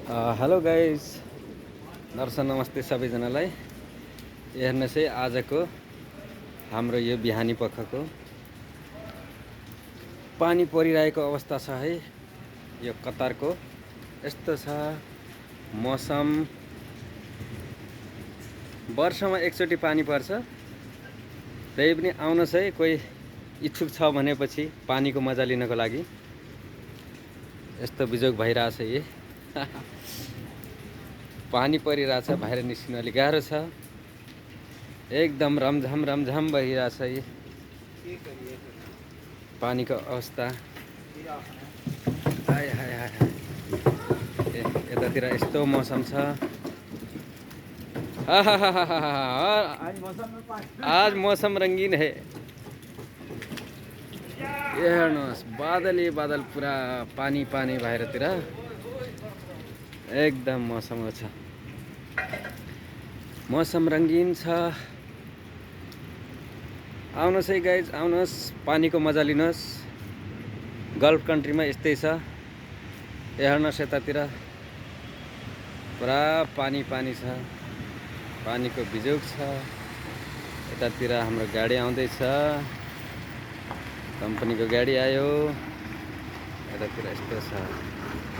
Hello guys, दर्शन नमस्ते सबैजनालाई। हेर्नुहोस् है, आजको हाम्रो यो बिहानी पखको पानी परिरहेको अवस्था छ है। यो कतारको यस्तो छ मौसम। वर्षमा एकचोटि पानी पर्छ, त्यही पनि आउनुहोस् है, कोही इच्छुक छ भनेपछि पानीको मजा लिनको लागि। यस्तो बिजोग भइरहेछ यी पानी परिरहेछ, बाहिर निस्किन अलिक गाह्रो छ। एकदम रमझम बहिरहेछ यी पानीको अवस्था। हाय हाय हाय, यतातिर यस्तो मौसम छ। आज मौसम रंगीन है। ये हेर्नुहोस्, बादल बादल पुरा पानी बाहिरतिर एकदम मौसम छ। मौसम रंगीन छ। आउनुहोस् है गाइज, आउनुहोस्, पानीको मजा लिनुहोस्। गल्फ कन्ट्रीमा यस्तै छ। हेर्नुहोस्, यतातिर पुरा पानी छ, पानीको बिजोग छ। यतातिर हाम्रो गाडी आउँदैछ, कम्पनीको गाडी आयो। यतातिर यस्तो छ।